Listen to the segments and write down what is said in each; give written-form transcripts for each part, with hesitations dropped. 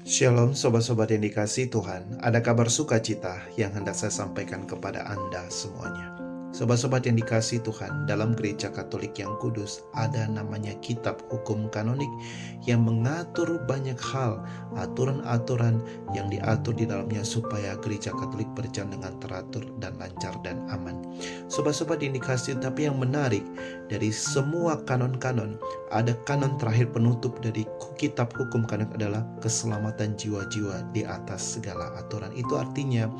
Shalom sobat-sobat yang dikasihi Tuhan, ada kabar sukacita yang hendak saya sampaikan kepada Anda semuanya. Sobat-sobat yang dikasihi Tuhan, dalam gereja Katolik yang kudus ada namanya kitab hukum kanonik yang mengatur banyak hal, aturan-aturan yang diatur di dalamnya supaya gereja Katolik berjalan dengan teratur dan lancar dan aman. Sobat-sobat yang dikasihi, tapi yang menarik dari semua kanon-kanon, ada kanon terakhir penutup dari kitab hukum kanonik adalah keselamatan jiwa-jiwa di atas segala aturan. Itu artinya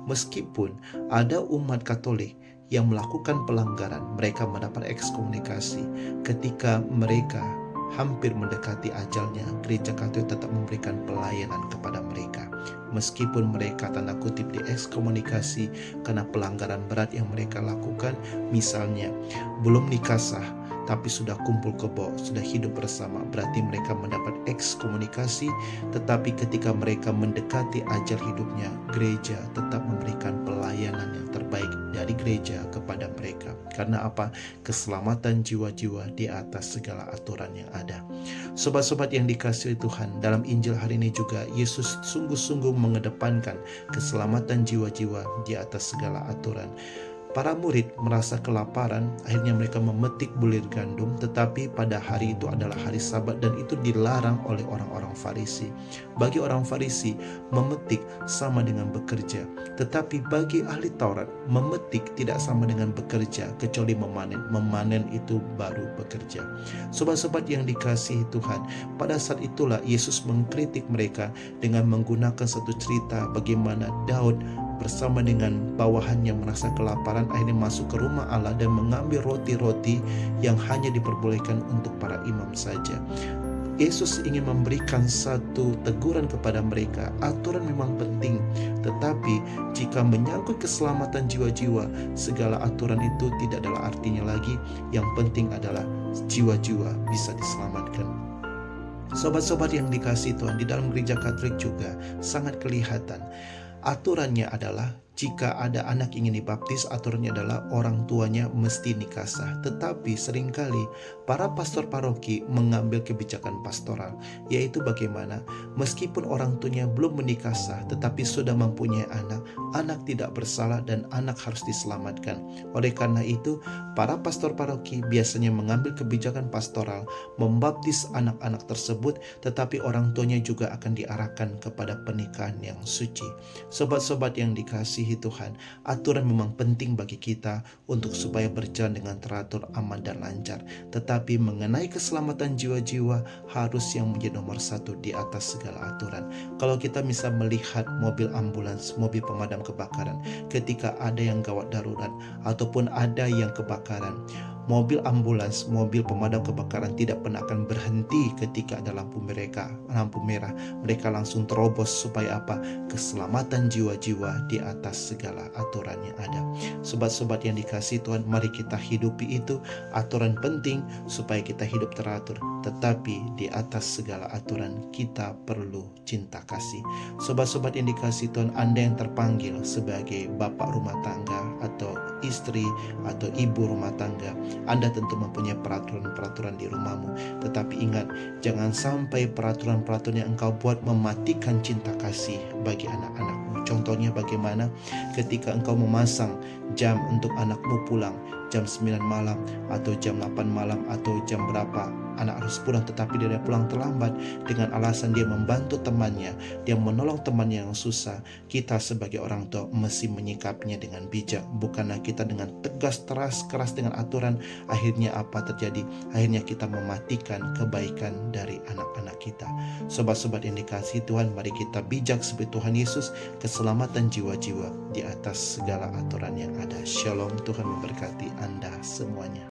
meskipun ada umat Katolik yang melakukan pelanggaran, mereka mendapat ekskomunikasi. Ketika mereka hampir mendekati ajalnya, gereja Katolik tetap memberikan pelayanan kepada mereka. Meskipun mereka tanda kutip diekskomunikasi karena pelanggaran berat yang mereka lakukan, misalnya belum nikah sah, tapi sudah kumpul kebo, sudah hidup bersama, berarti mereka mendapat ekskomunikasi. Tetapi ketika mereka mendekati ajal hidupnya, gereja tetap memberikan pelayanan yang terbaik dari gereja kepada mereka. Karena apa? Keselamatan jiwa-jiwa di atas segala aturan yang ada. Sobat-sobat yang dikasihi Tuhan, dalam Injil hari ini juga Yesus sungguh-sungguh mengedepankan keselamatan jiwa-jiwa di atas segala aturan. Para murid merasa kelaparan, akhirnya mereka memetik bulir gandum, tetapi pada hari itu adalah hari Sabat dan itu dilarang oleh orang-orang Farisi. Bagi orang Farisi, memetik sama dengan bekerja, tetapi bagi ahli Taurat, memetik tidak sama dengan bekerja, kecuali memanen. Memanen itu baru bekerja. Sobat-sobat yang dikasihi Tuhan, pada saat itulah Yesus mengkritik mereka dengan menggunakan satu cerita bagaimana Daud bersama dengan bawahannya merasa kelaparan, akhirnya masuk ke rumah Allah dan mengambil roti-roti yang hanya diperbolehkan untuk para imam saja. Yesus ingin memberikan satu teguran kepada mereka. Aturan memang penting, tetapi jika menyangkut keselamatan jiwa-jiwa, segala aturan itu tidak adalah artinya lagi. Yang penting adalah jiwa-jiwa bisa diselamatkan. Sobat-sobat yang dikasihi Tuhan, di dalam gereja Katolik juga sangat kelihatan. Aturannya adalah jika ada anak ingin dibaptis, aturannya adalah orang tuanya mesti nikah sah. Tetapi seringkali para pastor paroki mengambil kebijakan pastoral, yaitu bagaimana meskipun orang tuanya belum menikah sah tetapi sudah mempunyai anak, anak tidak bersalah dan anak harus diselamatkan. Oleh karena itu, para pastor paroki biasanya mengambil kebijakan pastoral, membaptis anak-anak tersebut, tetapi orang tuanya juga akan diarahkan kepada pernikahan yang suci. Sobat-sobat yang dikasihi Tuhan, aturan memang penting bagi kita untuk supaya berjalan dengan teratur, aman dan lancar. Tetapi mengenai keselamatan jiwa-jiwa harus yang menjadi nomor satu di atas segala aturan. Kalau kita bisa melihat mobil ambulans, mobil pemadam kebakaran, ketika ada yang gawat darurat ataupun ada yang kebakaran, mobil ambulans, mobil pemadam kebakaran tidak pernah akan berhenti ketika ada lampu merah. Mereka langsung terobos supaya apa? Keselamatan jiwa-jiwa di atas segala aturan yang ada. Sobat-sobat yang dikasihi Tuhan, mari kita hidupi itu. Aturan penting supaya kita hidup teratur, tetapi di atas segala aturan kita perlu cinta kasih. Sobat-sobat yang dikasihi Tuhan, Anda yang terpanggil sebagai bapak rumah tangga atau istri atau ibu rumah tangga, Anda tentu mempunyai peraturan-peraturan di rumahmu. Tetapi ingat, jangan sampai peraturan-peraturan yang engkau buat mematikan cinta kasih bagi anak-anakmu. Contohnya bagaimana ketika engkau memasang jam untuk anakmu pulang jam 9 malam atau jam 8 malam atau jam berapa anak harus pulang, tetapi dia pulang terlambat dengan alasan dia membantu temannya, dia menolong temannya yang susah. Kita sebagai orang tua mesti menyikapinya dengan bijak, bukanlah kita dengan tegas, keras dengan aturan. Akhirnya apa terjadi? Akhirnya kita mematikan kebaikan dari anak-anak kita. Sobat-sobat yang dikasihi Tuhan, mari kita bijak seperti Tuhan Yesus, keselamatan jiwa-jiwa di atas segala aturan yang ada. Shalom, Tuhan memberkati Anda semuanya.